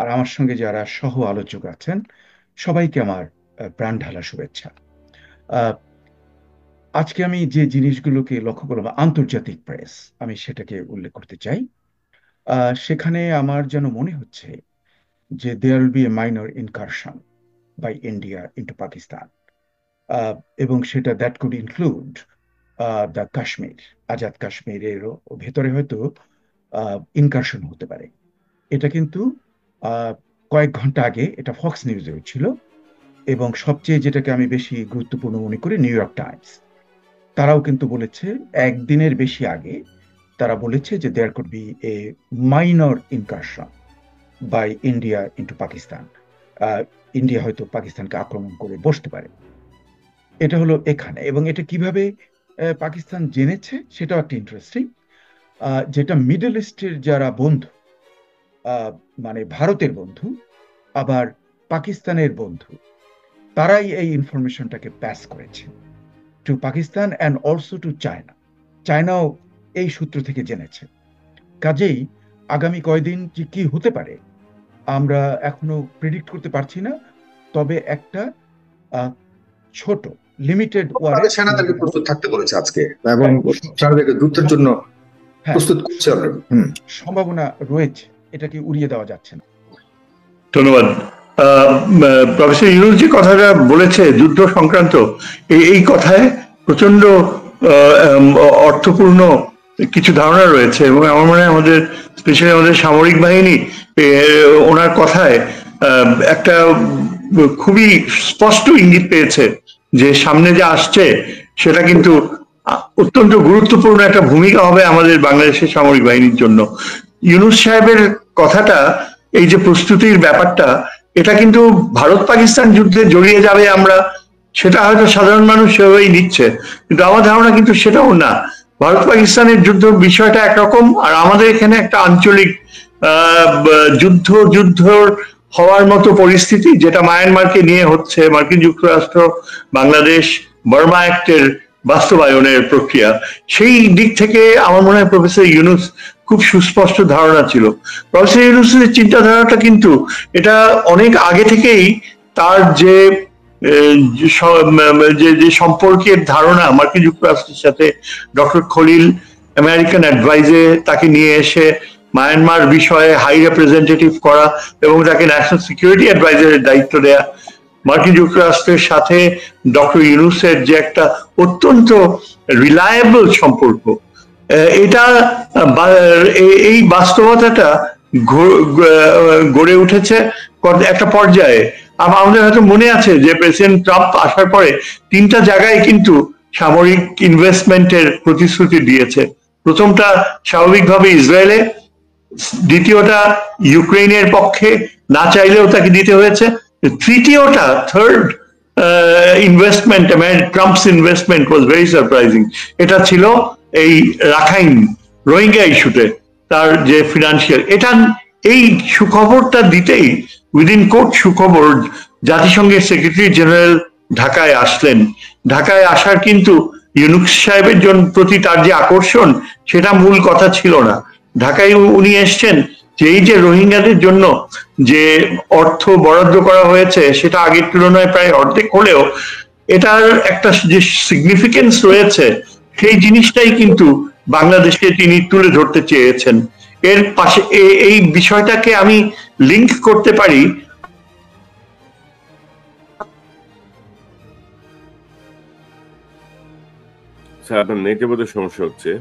আর আমার সঙ্গে যারা সহ আলোচক আছেন সবাইকে আমার প্রাণ ঢালা শুভেচ্ছা। আজকে আমি যে জিনিসগুলোকে লক্ষ্য করলাম আন্তর্জাতিক প্রেস, আমি সেটাকে উল্লেখ করতে চাই। সেখানে আমার যেন মনে হচ্ছে যে there will be a minor incursion by India into Pakistan, এবং সেটা that could include the Kashmir, আজাদ কাশ্মীরেরও ভেতরে হয়তো ইনকারশন হতে পারে। এটা কিন্তু কয়েক ঘন্টা আগে এটা ফক্স নিউজে ছিল, এবং সবচেয়ে যেটাকে আমি বেশি গুরুত্বপূর্ণ মনে করি নিউ ইয়র্ক টাইমস, তারাও কিন্তু বলেছে একদিনের বেশি আগে, তারা বলেছে যে there could be a minor incursion by India into Pakistan, India হয়তো পাকিস্তানকে আক্রমণ করে বসতে পারে। এটা হলো এখানে, এবং এটা কিভাবে পাকিস্তান জেনেছে সেটাও একটা ইন্টারেস্টিং। যেটা মিডল ইস্টের যারা বন্ধু, মানে ভারতের বন্ধু আবার পাকিস্তানের বন্ধু, তারাই এই ইনফরমেশনটাকে পাস করেছে to Pakistan and also to China. চায়নাও এই সূত্র থেকে জেনেছে। কাজেই আগামী কয়দিন যে কি হতে পারে আমরা এখনো প্রেডিক্ট করতে পারছি না, তবে একটা ছোট লিমিটেড ওয়ারে সেনাদেরকে প্রস্তুত থাকতে বলেছে আজকে, এবং সেনাদেরকে যুদ্ধের জন্য প্রস্তুত করছে অলরেডি। সম্ভাবনা রয়েছে, এটাকে উড়িয়ে দেওয়া যাচ্ছে না। ধন্যবাদ। প্রফেসর ইউনুস যে কথাটা বলেছে যুদ্ধ সংক্রান্ত, এই কথায় প্রচন্ড অর্থপূর্ণ কিছু ধারণা রয়েছে, এবং আমার মনে হয় আমাদের স্পেশালি আমাদের সামরিক বাহিনী ওনার কথায় একটা খুবই স্পষ্ট ইঙ্গিত পেয়েছে যে সামনে যে আসছে সেটা কিন্তু অত্যন্ত গুরুত্বপূর্ণ একটা ভূমিকা হবে আমাদের বাংলাদেশের সামরিক বাহিনীর জন্য। ইউনুস সাহেবের কথাটা, এই যে প্রস্তুতির ব্যাপারটা, এটা কিন্তু ভারত পাকিস্তান যুদ্ধে জড়িয়ে যাবে আমরা, সেটা হয়তো সাধারণ মানুষ সেভাবেই নিচ্ছে, কিন্তু আমার ধারণা কিন্তু সেটাও না। ভারত পাকিস্তানের যুদ্ধ বিষয়টা একরকম, আর আমাদের এখানে একটা আঞ্চলিক যুদ্ধ হওয়ার মতো পরিস্থিতি, যেটা মায়ানমারকে নিয়ে হচ্ছে, মার্কিন যুক্তরাষ্ট্র বাংলাদেশ বার্মা অ্যাক্টের বাস্তবায়নের প্রক্রিয়া, সেই দিক থেকে আমার মনে হয় প্রফেসর ইউনুস খুব সুস্পষ্ট ধারণা ছিল। প্রফেসর ইউনুসের চিন্তাধারাটা কিন্তু এটা অনেক আগে থেকেই তার যে সম্পর্কের ধারণা মার্কিন যুক্তরাষ্ট্রের সাথে, ডক্টর খলিল আমেরিকান অ্যাডভাইজে তাকে নিয়ে এসে মায়ানমার বিষয়ে হাই রিপ্রেজেন্টেটিভ করা এবং তাকে ন্যাশনাল সিকিউরিটি অ্যাডভাইজারের দায়িত্ব দেয়া, মার্কিন যুক্তরাষ্ট্রের সাথে ডক্টর ইউনূসের যে একটা অত্যন্ত রিলায়েবল সম্পর্ক, এটা এই বাস্তবতাটা গড়ে উঠেছে একটা পর্যায়ে। আমাদের হয়তো মনে আছে যে প্রেসিডেন্ট ট্রাম্প আসার পরে 3টা জায়গায় কিন্তু সামরিক ইনভেস্টমেন্টের প্রতিশ্রুতি দিয়েছে। প্রথমটা স্বাভাবিকভাবে ইসরায়েলে, দ্বিতীয়টা ইউক্রেনের পক্ষে, না চাইলেও তাকে দিতে হয়েছে, তৃতীয়টা third investment, Trump's investment was very surprising, এটা ছিল এই রাখাইন রোহিঙ্গা ইস্যুতে তার যে ফিনান্সিয়াল, এটা এই সুখবরটা দিতেই উইদিন কোর্ট সুখবর জাতিসংঘের সেক্রেটারি জেনারেল ঢাকায় আসলেন। ঢাকায় আসার কিন্তু ইউনূস সাহেবের প্রতি তার যে আকর্ষণ সেটা মূল কথা ছিল না। ঢাকায় উনি এসছেন যে এই যে রোহিঙ্গাদের জন্য যে অর্থ বরাদ্দ করা হয়েছে সেটা আগের তুলনায় প্রায় অর্ধেক হলেও এটার একটা যে সিগনিফিকেন্স রয়েছে সেই জিনিসটাই কিন্তু বাংলাদেশকে তিনি তুলে ধরতে চেয়েছেন। এর পাশে এই বিষয়টাকে আমি লিংক করতে পারি স্যার, আপনার নেটে বোধহয় সমস্যা হচ্ছে।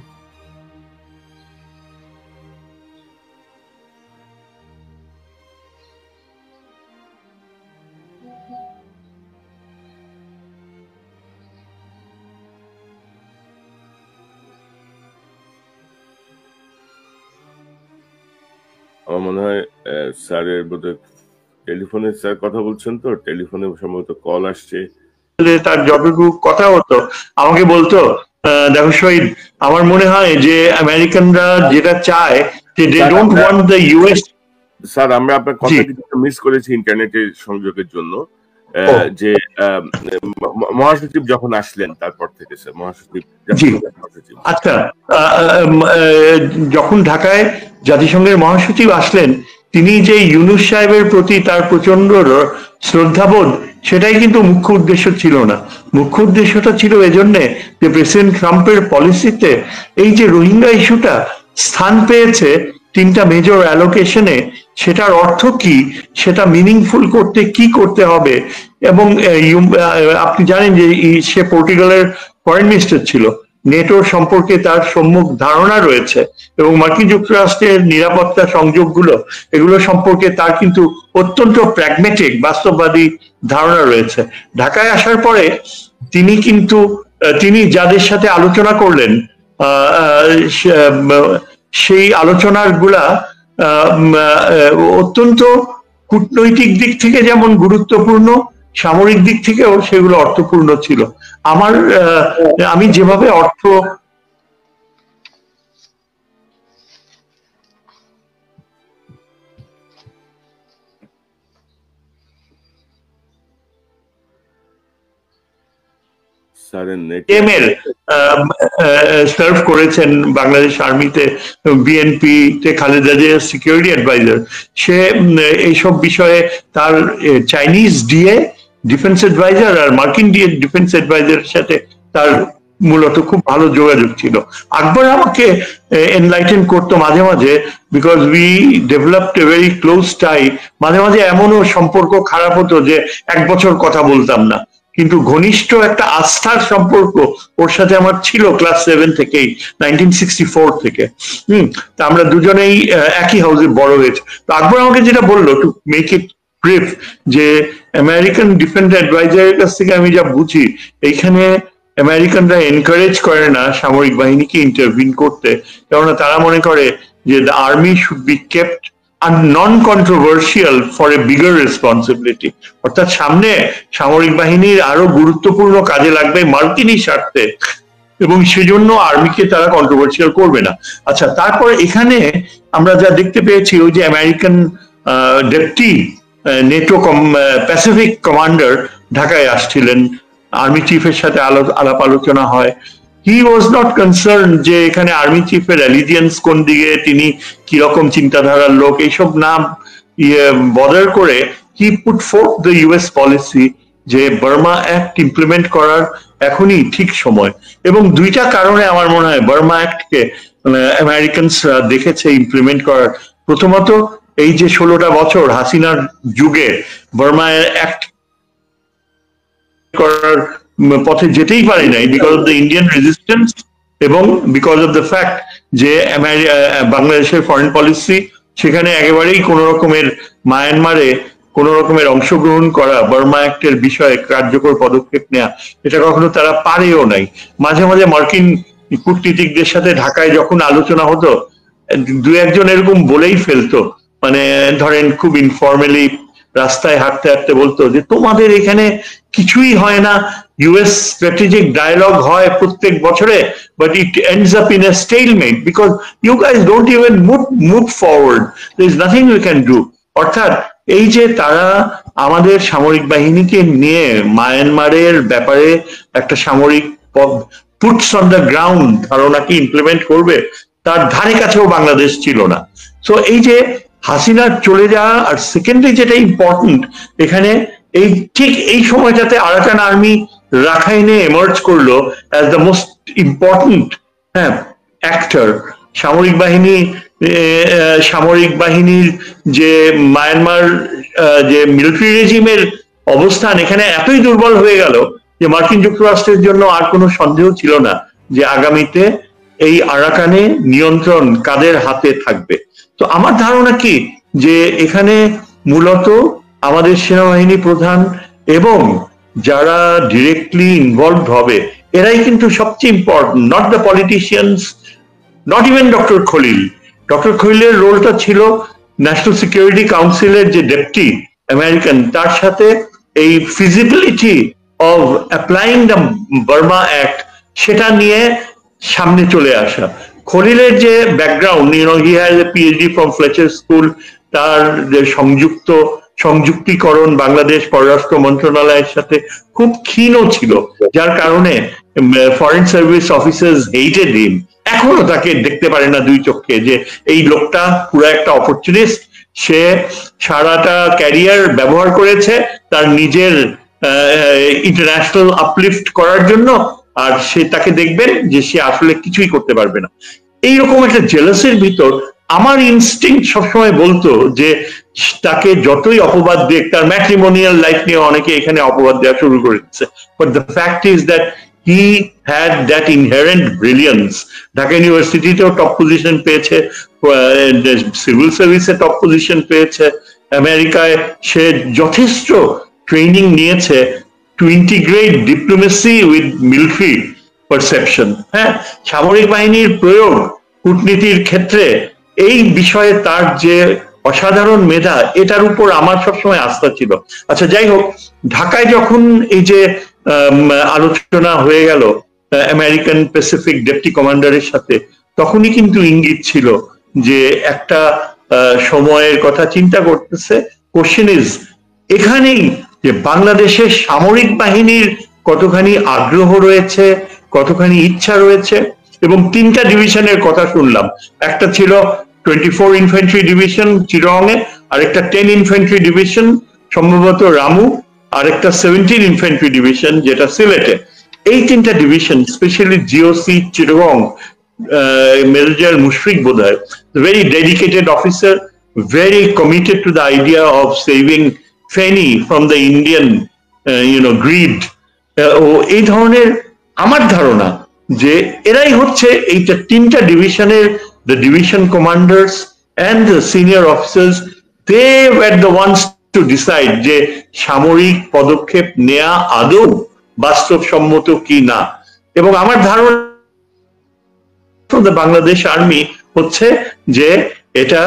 আমার মনে হয় স্যারের বোধহয় টেলিফোনে স্যার কথা বলছেন, তো টেলিফোনে সম্ভবত কল আসছে। তার যতটুকু কথা হতো আমাকে বলতো, দেখো শহীদ, আমার মনে হয় যে আমেরিকানরা যেটা চায় যে they don't want the US. Sir, আমরা আপনার কথা কিছু মিস করেছি ইন্টারনেটের সংযোগের জন্য, যে মহাসচিব যখন আসলেন তারপর থেকে স্যার মহাসচিব। আচ্ছা, যখন ঢাকায় জাতিসংঘের মহাসচিব আসলেন তিনি যে ইউনূস সাহেবের প্রতি তার প্রচন্ড শ্রদ্ধাবোধ, সেটাই কিন্তু মুখ্য উদ্দেশ্য ছিল না। মুখ্য উদ্দেশ্যটা ছিল এজন্যে যে প্রেসিডেন্ট ট্রাম্পের পলিসিতে এই যে রোহিঙ্গা ইস্যুটা স্থান পেয়েছে 3টা মেজর অ্যালোকেশনে, সেটার অর্থ কি, সেটা মিনিংফুল করতে কি করতে হবে। এবং আপনি জানেন যে সে পর্তুগালের ফরেন মিনিস্টার ছিল, নেটোর সম্পর্কে তার সম্যক ধারণা রয়েছে এবং মার্কিন যুক্তরাষ্ট্রের নিরাপত্তা সংযোগগুলো এগুলো সম্পর্কে তার কিন্তু অত্যন্ত প্র্যাগমেটিক বাস্তববাদী ধারণা রয়েছে। ঢাকায় আসার পরে তিনি যাদের সাথে আলোচনা করলেন সেই আলোচনার গুলা অত্যন্ত কূটনৈতিক দিক থেকে যেমন গুরুত্বপূর্ণ, সামরিক দিক থেকেও সেগুলো অর্থপূর্ণ ছিল। আমি যেভাবে অর্থ সার্ভ করেছেন বাংলাদেশ আর্মিতে, বিএনপি তে খালেদা জিয়ার সিকিউরিটি অ্যাডভাইজার, সে এইসব বিষয়ে তার চাইনিজ ডিএ ডিফেন্স অ্যাডভাইজার আর মার্কিন ডিএ ডিফেন্স অ্যাডভাইজারের সাথে তার মূলত খুব ভালো যোগাযোগ ছিল। আকবর আমাকে এনলাইটেন করতো মাঝে মাঝে, because we developed a very close tie. মাঝে মাঝে এমনও সম্পর্ক খারাপ হতো যে 1 বছর কথা বলতাম না, কিন্তু ঘনিষ্ঠ একটা আস্থার সম্পর্ক ওর সাথে আমার ছিল ক্লাস 7 থেকেই, 1964 থেকে। তা আমরা দুজনেই একই হাউসে বড় হয়েছে। তো আকবর আমাকে যেটা বললো, টু মেক ইট ব্রিফ, যে আমেরিকান ডিফেন্স অ্যাডভাইজারের কাছ থেকে আমি যা বুঝি, এইখানে আমেরিকানরা এনকারেজ করে না সামরিক বাহিনীকে ইন্টারভিন করতে, কেননা তারা মনে করে যে the army should be kept non-controversial for a bigger responsibility, অর্থাৎ সামনে সামরিক বাহিনীর আরো গুরুত্বপূর্ণ কাজে লাগবে মার্কিনী স্বার্থে, এবং সেজন্য আর্মিকে তারা কন্ট্রোভার্সিয়াল করবে না। আচ্ছা, তারপর এখানে আমরা যা দেখতে পেয়েছি, ওই যে American deputy NATO Pacific commander ঢাকায় আসছিলেন, আর্মি চিফের সাথে আলাপ আলোচনা হয়। He was not concerned যে এখানে আর্মি চিফের অ্যালিজিয়েন্স কোন দিকে, তিনি কিরকম চিন্তাধারার লোক, এইসব না বদার করে he put forth the US policy যে বার্মা অ্যাক্ট ইমপ্লিমেন্ট করার এখনই ঠিক সময়। এবং 2টা কারণে আমার মনে হয় বার্মা অ্যাক্টকে আমেরিকানস দেখেছে ইমপ্লিমেন্ট করার। প্রথমত এই যে 16টা বছর হাসিনার যুগে বার্মা অ্যাক্ট করার পথে যেতেই পারে নাই because of the Indian resistance এবং বিকজ অফ দ্য ফ্যাক্ট যে বাংলাদেশের ফরেন পলিসি সেখানে একেবারেই কোন রকমের মায়ানমারে কোন রকমের অংশগ্রহণ করা, বার্মা অ্যাক্টের বিষয়ে কার্যকর পদক্ষেপ নেওয়া, এটা কখনো তারা পারেও নাই। মাঝে মাঝে মার্কিন কূটনীতিকদের সাথে ঢাকায় যখন আলোচনা হতো, দু একজন এরকম বলেই ফেলতো, মানে ধরেন খুব ইনফর্মালি রাস্তায় হাঁটতে হাঁটতে বলতো যে তোমাদের এখানে কিছুই হয় না, ইউএস স্ট্র্যাটেজিক ডায়ালগ হয় প্রত্যেক বছরে, but it ends up in a stalemate because you guys don't even move forward, there is nothing you can do. অর্থাৎ এই যে তারা আমাদের সামরিক বাহিনীকে নিয়ে মায়ানমারের ব্যাপারে একটা সামরিক ফুটস অন দ্য গ্রাউন্ড ধারণাকে ইমপ্লিমেন্ট করবে, তার ধারে কাছেও বাংলাদেশ ছিল না। সো এই যে হাসিনার চলে যাওয়া, আর সেকেন্ডলি যেটা ইম্পর্টেন্ট এখানে, এই ঠিক এই সময়টাতে আরাকান আর্মি রাখাইনে এমার্জ করলো as the most important actor. সামরিক বাহিনীর যে মায়ানমার যে মিলিটারি রেজিমের অবস্থান এখানে এতই দুর্বল হয়ে গেল যে মার্কিন যুক্তরাষ্ট্রের জন্য আর কোনো সন্দেহ ছিল না যে আগামীতে এই আরাকানে নিয়ন্ত্রণ কাদের হাতে থাকবে। তো আমার ধারণা কি যে এখানে মূলত আমাদের সেনাবাহিনী প্রধান এবং যারা ডিরেক্টলি ইনভলভ হবে এরাই কিন্তু সবচেয়ে important, not the politicians, not even doctor Khalil. Doctor খলিলের রোলটা ছিল ন্যাশনাল সিকিউরিটি কাউন্সিলের যে ডেপুটি আমেরিকান, তার সাথে এই feasibility of applying the Burma act সেটা নিয়ে সামনে চলে আসা। খলিলের যে background, he has a PhD from Fletcher school, তার যে সংযুক্তিকরণ বাংলাদেশ পররাষ্ট্র মন্ত্রণালয়ের সাথে খুব ক্ষীণও ছিল, যার কারণে ফরেন সার্ভিস অফিসার্স হেটেড হিম। এখনো তাকে দেখতে পারে না দুই চোখে যে এই লোকটা পুরো একটা অপরচুনিস্ট, সে সারাটা ক্যারিয়ার ব্যবহার করেছে তার নিজের ইন্টারন্যাশনাল আপলিফট করার জন্য, আর সে তাকে দেখবেন যে সে আসলে কিছুই করতে পারবে না। এইরকম একটা জেলাসির ভিতর আমার ইনস্টিংক্ট সবসময় বলতো যে তাকে যতই অপবাদ দেখ, তার ম্যাট্রিমোনিয়াল লাইফ নিয়ে অনেকে এখানে অপবাদ দেওয়া শুরু করে দিচ্ছে, but the fact is that he had that inherent brilliance. Dhaka ইউনিভার্সিটিতেও টপ পজিশন পেয়েছে, সিভিল সার্ভিসে টপ পজিশন পেয়েছে, আমেরিকায় সে যথেষ্ট ট্রেনিং নিয়েছে to integrate diplomacy with military perception. সামরিক বাহিনীর প্রয়োগ কূটনীতির ক্ষেত্রে এই বিষয়ে তার যে অসাধারণ মেধা, এটার উপর আমার সবসময় আস্থা ছিল। আচ্ছা, যাই হোক, ঢাকায় যখন এই যে আলোচনা হয়ে গেল আমেরিকান প্যাসিফিক ডেপুটি কমান্ডারের সাথে, তখনই কিন্তু ইঙ্গিত ছিল যে একটা সময়ের কথা চিন্তা করতেছে। কোশ্চেন ইজ এখানেই যে বাংলাদেশের সামরিক বাহিনীর কতখানি আগ্রহ রয়েছে, কতখানি ইচ্ছা রয়েছে। এবং 3টা ডিভিশনের কথা শুনলাম, একটা ছিল 24 ইনফ্যান্ট্রি ডিভিশন চিরংয়ে, আরেকটা 10 ইনফ্যান্ট্রি ডিভিশন সম্ভবত রামু, আরেকটা 17 ইনফ্যান্ট্রি ডিভিশন যেটা সিলেটে। এই 3টা ডিভিশন, স্পেশালি জিওসি চিরং, মেজর জেনারেল মুশফিক বোধহয়, very dedicated officer, very committed to the idea of saving Feni from the Indian greed. এই ধরনের আমার ধারণা যে এরাই হচ্ছে এইটা 3টা ডিভিশনের the division commanders and the senior officers, they were the ones to decide যে সামরিক পদক্ষেপ নেওয়া আদৌ বাস্তবসম্মত কি না। এবং আমার ধারণা বাংলাদেশ আর্মি হচ্ছে যে এটা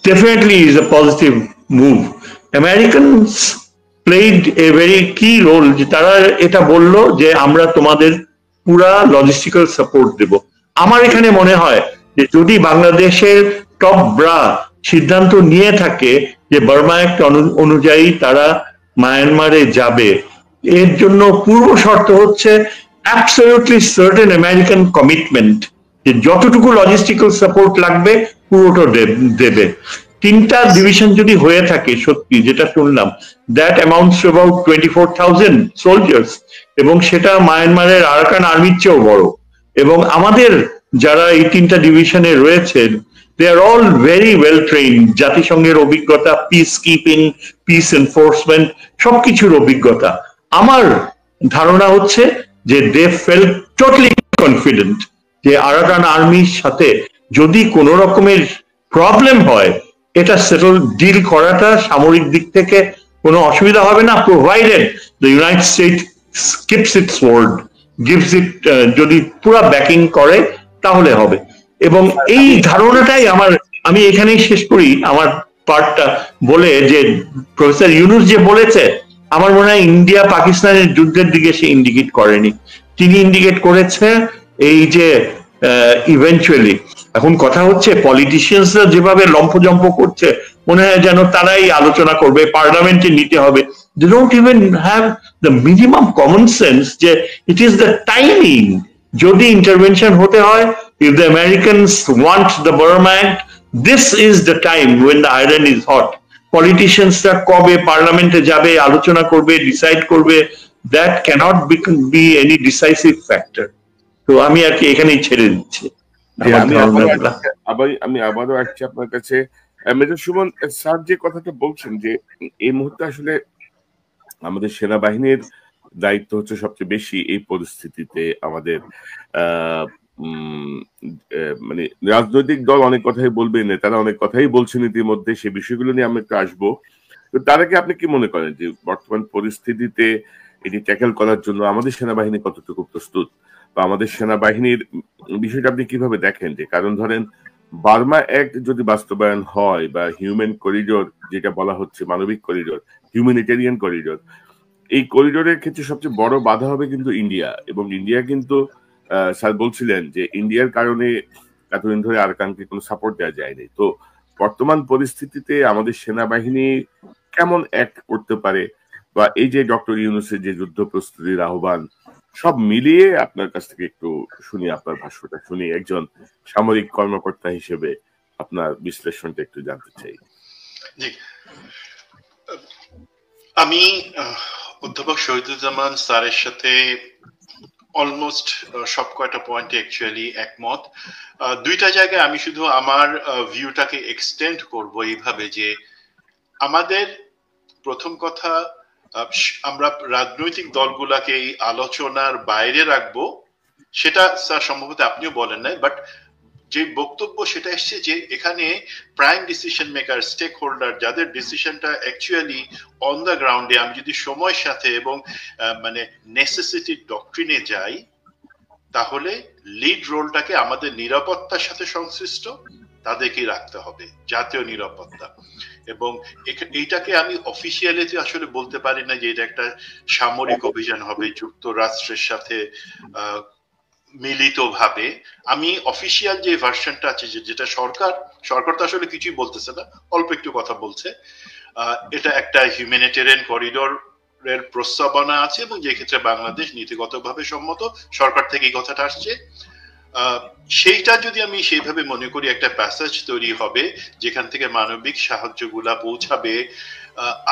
definitely is a positive move. Americans played a very key role, যে তারা এটা বললো যে আমরা তোমাদের পুরা লজিস্টিক্যাল সাপোর্ট দেব। আমার এখানে মনে হয় যে যদি বাংলাদেশের টপ ব্রা সিদ্ধান্ত নিয়ে থাকে যে বার্মা অ্যাক্ট অনুযায়ী তারা মায়ানমারে যাবে, এর জন্য পূর্ব শর্ত হচ্ছে অ্যাবসলিউটলি সার্টেন আমেরিকান কমিটমেন্ট, যে যতটুকু লজিস্টিক্যাল সাপোর্ট লাগবে পুরোটা দেবে। 3টা ডিভিশন যদি হয়ে থাকে সত্যি, যেটা শুনলাম, that amounts to about 24,000 soldiers, এবং সেটা মায়ানমারের আরাকান আর্মির চেয়েও বড়। এবং আমাদের যারা এই 3টা ডিভিশনে রয়েছেন, দে আর অল ভেরি ওয়েল ট্রেইন। জাতিসংঘের অভিজ্ঞতা, পিস কিপিং, পিস এনফোর্সমেন্ট, সবকিছুর অভিজ্ঞতা। আমার ধারণা হচ্ছে যে দে ফেল টোটালি কনফিডেন্ট যে আরাকান আর্মির সাথে যদি কোনো রকমের প্রবলেম হয়, এটা সেটল ডিল করাটা সামরিক দিক থেকে কোনো অসুবিধা হবে না, provided the United States keeps its word, gives it, যদি পুরো ব্যাকিং করে তাহলে হবে। এবং এই ধারণাটাই আমি এখানেই শেষ করি আমার পার্টটা বলে, যে প্রফেসর ইউনুস যে বলেছে, আমার মনে হয় ইন্ডিয়া পাকিস্তানের যুদ্ধের দিকে সে ইন্ডিকেট করেনি, তিনি ইন্ডিকেট করেছে এই যে ইভেন্চুয়ালি। এখন কথা হচ্ছে পলিটিশিয়ানসরা যেভাবে লম্ফজম্প করছে, মনে হয় যেন তারাই আলোচনা করবে, পার্লামেন্টে নিতে হবে। They don't even have the minimum common sense যে it is the timing, যদি ইন্টারভেনশন হতে হয়, if the Americans want the Burma Act, this is the time when the iron is hot. পলিটিশিয়ানসরা কবে পার্লামেন্টে যাবে, আলোচনা করবে, ডিসাইড করবে, that cannot be any decisive factor. তো আমি আর কি এখানেই ছেড়ে দিচ্ছি। আমি আবারও আসছি আপনার কাছে। মেজর সুমন স্যার যে কথাটা বলছেন যে এই মুহূর্তে আসলে আমাদের সেনাবাহিনীর দায়িত্ব হচ্ছে সবচেয়ে বেশি এই পরিস্থিতিতে। আমাদের মানে রাজনৈতিক দল অনেক কথাই বলবে, নেতারা অনেক কথাই বলছেন ইতিমধ্যে, সে বিষয়গুলো নিয়ে আমরা একটু আসবো। তো তার আগে আপনি কি মনে করেন যে বর্তমান পরিস্থিতিতে এটি ট্যাকেল করার জন্য আমাদের সেনাবাহিনী কতটুকু প্রস্তুত, বা আমাদের সেনাবাহিনীর বিষয়টা আপনি কিভাবে দেখেন? যে কারণ ধরেন বার্মা অ্যাক্ট যদি বাস্তবায়ন হয়, বা হিউম্যান করিডোর যেটা বলা হচ্ছে, মানবিক করিডোর, হিউম্যানিটেরিয়ান করিডোর, এই করিডোরের ক্ষেত্রে সবচেয়ে বড় বাধা হবে কিন্তু ইন্ডিয়া। এবং ইন্ডিয়া কিন্তু স্যার বলছিলেন যে ইন্ডিয়ার কারণে এতদিন ধরে আরাকানকে কোনো সাপোর্ট দেওয়া যায়নি। তো বর্তমান পরিস্থিতিতে আমাদের সেনাবাহিনী কেমন অ্যাক্ট করতে পারে, বা এই যে ডক্টর ইউনূসের যে যুদ্ধ প্রস্তুতির আহ্বান, সব মিলিয়ে আপনার কাছ থেকে একটু শুনি, আপনার ভাষ্যটা শুনি, একজন সামরিক কর্মকর্তা হিসেবে আপনার বিশ্লেষণটা একটু জানতে চাই। জি, আমি অধ্যাপক শহীদুজ্জামান স্যারের সাথে অলমোস্ট সব কয়টা পয়েন্টে অ্যাকচুয়ালি একমত। দুইটা জায়গায় আমি শুধু আমার ভিউটাকে এক্সটেন্ড করব এইভাবে যে আমাদের প্রথম কথা, আমরা রাজনৈতিক দলগুলাকে এই আলোচনার বাইরে রাখবো, সেটা স্যার সম্ভবত আপনিও বলেন নাই, বাট যে বক্তব্য সেটা এসছে যে এখানে prime decision maker, stakeholder, যাদের ডিসিশনটা অ্যাকচুয়ালি অন দ্য গ্রাউন্ডে, আমি যদি সময়ের সাথে এবং মানে নেসেসিটি ডক্ট্রিনে যাই, তাহলে লিড রোলটাকে আমাদের নিরাপত্তার সাথে সংশ্লিষ্ট তাদেরকেই রাখতে হবে, জাতীয় নিরাপত্তা। এবং এইটাকে আমি অফিসিয়ালি আসলে বলতে পারি না যে এটা একটা সামরিক অভিযান হবে যুক্তরাষ্ট্রের সাথে মিলিত ভাবে। আমি অফিসিয়াল যে ভার্সনটা আছে, যেটা সরকার তো আসলে কিছুই বলতেছে না, অল্প একটু কথা বলছে, এটা একটা হিউম্যানিটেরিয়ান করিডোর এর প্রস্তাবনা আছে, এবং যে ক্ষেত্রে বাংলাদেশ নীতিগতভাবে সম্মত, সরকার থেকে এই কথাটা আসছে। সেইটা যদি আমি সেইভাবে মনে করি, একটা প্যাসেজ তৈরি হবে যেখান থেকে মানবিক সাহায্যগুলা পৌঁছাবে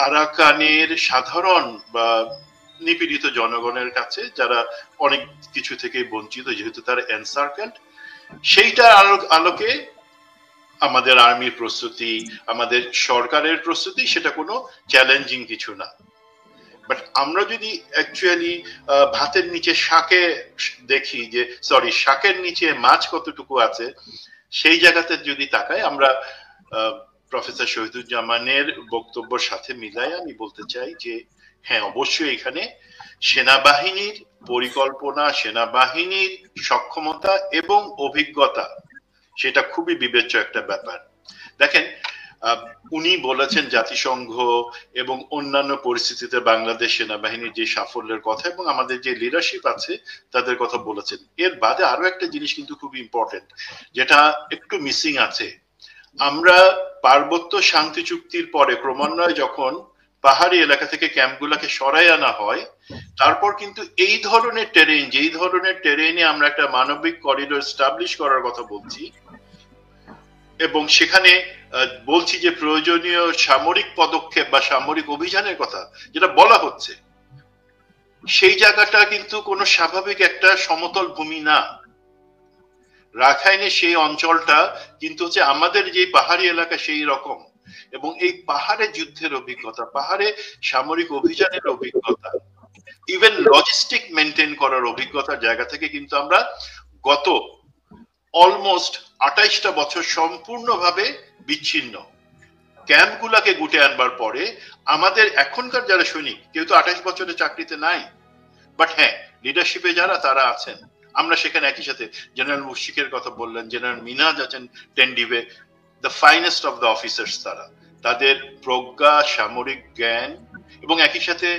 আরাকানের সাধারণ বা নিপীড়িত জনগণের কাছে, যারা অনেক কিছু থেকে বঞ্চিত যেহেতু তারা এনসার্কেলড। সেইটার আলোকে আমাদের আর্মির প্রস্তুতি, আমাদের সরকারের প্রস্তুতি, সেটা কোনো চ্যালেঞ্জিং কিছু না। বাট আমরা যদি অ্যাকচুয়ালি ভাতের নিচে শাকে দেখি যে শাকের নিচে মাছ কতটুকু আছে, সেই জায়গাতে যদি তাকাই, আমরা প্রফেসর শহীদুজ্জামানের বক্তব্যের সাথে মিলাই আমি বলতে চাই যে হ্যাঁ, অবশ্যই এখানে সেনাবাহিনীর পরিকল্পনা, সেনাবাহিনীর সক্ষমতা এবং অভিজ্ঞতা, সেটা খুবই বিবেচ্য একটা ব্যাপার। দেখেন, উনি বলেছেন জাতিসংঘ এবং অন্যান্য পরিস্থিতিতে বাংলাদেশ সেনাবাহিনীর যে সাফল্যের কথা এবং আমাদের যে লিডারশিপ আছে তাদের কথা বলেছেন। এর বাদে আরো একটা জিনিস কিন্তু খুব ইম্পর্টেন্ট, যেটা একটু মিসিং আছে। আমরা পার্বত্য শান্তি চুক্তির পরে ক্রমান্বয়ে যখন পাহাড়ি এলাকা থেকে ক্যাম্পগুলোকে সরাই আনা হয়, তারপর কিন্তু এই ধরনের টেরেন, যেই ধরনের টেরেনে আমরা একটা মানবিক করিডোর এস্টাবলিশ করার কথা বলছি, এবং সেখানে বলছি যে প্রয়োজনীয় সামরিক পদক্ষেপ বা সামরিক অভিযানের কথা যেটা বলা হচ্ছে, সেই জায়গাটা কিন্তু কোনো স্বাভাবিক একটা সমতল ভূমি না। রাখাইনের সেই অঞ্চলটা কিন্তু হচ্ছে আমাদের যে পাহাড়ি এলাকা সেই রকম, এবং এই পাহাড়ে যুদ্ধের অভিজ্ঞতা, পাহাড়ে সামরিক অভিযানের অভিজ্ঞতা, ইভেন লজিস্টিক মেনটেন করার অভিজ্ঞতার জায়গা থেকে কিন্তু আমরা গত অলমোস্ট 28টা বছর সম্পূর্ণভাবে বিচ্ছিন্ন। ক্যাম্পগুলাকে গুটে আনবার পরে আমাদের এখনকার যারা সৈনিক, কেউ তো 28 বছরের চাকরিতে নাই, বাট হ্যাঁ লিডারশিপে যারা তারা আছেন, আমরা সেখানে একই সাথে জেনারেল মুশফিকের কথা বললেন, জেনারেল মিনাজ আছেন টেন্ডিভে, the finest of the officers, তাদের প্রজ্ঞা, সামরিক জ্ঞান, এবং একই সাথে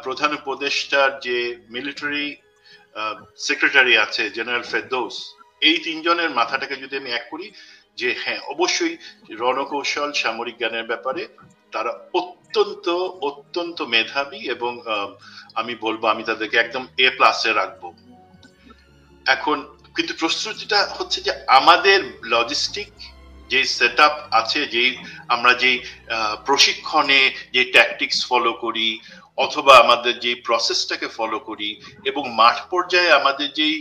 প্রধান উপদেষ্টার যে মিলিটারি সেক্রেটারি আছে জেনারেল ফেরদৌস, এই তিনজনের মাথাটাকে যদি আমি এক করি, যে হ্যাঁ অবশ্যই রণকৌশল সামরিক জ্ঞানের ব্যাপারে তারা অত্যন্ত অত্যন্ত মেধাবী, এবং আমি বলবো আমি তাদেরকে একদম A+ রাখবো। এখন কিন্তু প্রস্তুতিটা হচ্ছে যে আমাদের লজিস্টিক যে সেট আপ আছে, যেই আমরা যেই প্রশিক্ষণে যে ট্যাকটিক্স ফলো করি অথবা আমাদের যে প্রসেসটাকে ফলো করি, এবং মাঠ পর্যায়ে আমাদের যেই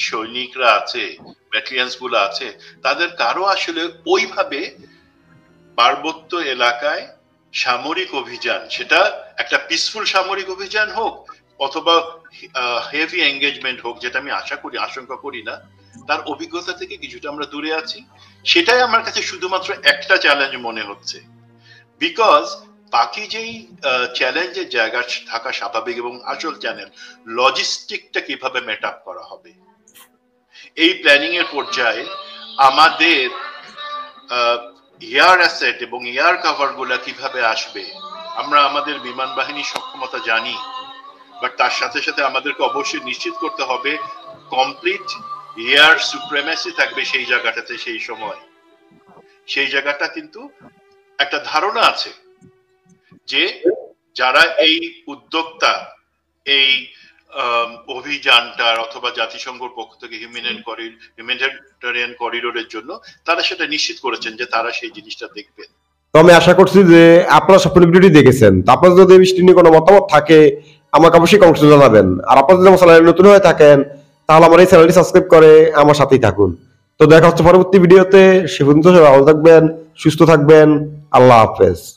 সৈনিকরা আছে, ব্যাটালিয়ান্স গুলো আছে, তাদের কারো আসলে ওইভাবে পার্বত্য এলাকায় সামরিক অভিযান, সেটা একটা পিসফুল সামরিক অভিযান হোক অথবা হেভি এঙ্গেজমেন্ট হোক, যেটা আমি আশঙ্কা করি না, তার অভিজ্ঞতা থেকে কিছুটা আমরা দূরে আছি। সেটাই আমার কাছে শুধুমাত্র একটা চ্যালেঞ্জ মনে হচ্ছে, বিকজ বাকি যেই চ্যালেঞ্জের জায়গা থাকা স্বাভাবিক, এবং আসল চ্যালেঞ্জ লজিস্টিকটা কিভাবে মেট আপ করা হবে। এই প্ল্যানিং এর পর্যায়ে আমাদের এয়ার অ্যাসেট এবং এয়ার কভার গুলা কিভাবে আসবে, আমরা আমাদের বিমান বাহিনীর সক্ষমতা জানি, বাট তার সাথে সাথে আমাদেরকে অবশ্যই নিশ্চিত করতে হবে কমপ্লিট এয়ার সুপ্রিমেসি থাকবে সেই জায়গাটাতে। সেই সময় সেই জায়গাটা কিন্তু একটা ধারণা আছে যে যারা এই উদ্যোক্তা, এই অভিযানটার অথবা জাতিসংঘের পক্ষ থেকে হিউম্যানিটেরিয়ান করিডোরের জন্য তারা সেটা নিশ্চিত করেছেন যে তারা সেই জিনিসটা দেখবেন। তো আমি আশা করছি যে আপনারা সব ভিডিওটি দেখেছেন। তো আপনাদের যদি এই বিষয়টি নিয়ে কোনো মতামত থাকে আমাকে অবশ্যই কমেন্টে জানাবেন। আর আপনারা যদি আমার চ্যানেলে নতুন হয়ে থাকেন তাহলে আমার এই চ্যানেলটি সাবস্ক্রাইব করে আমার সাথেই থাকুন। তো দেখা হচ্ছে পরবর্তী ভিডিওতে। সে পর্যন্ত ভালো থাকবেন, সুস্থ থাকবেন। আল্লাহ হাফেজ।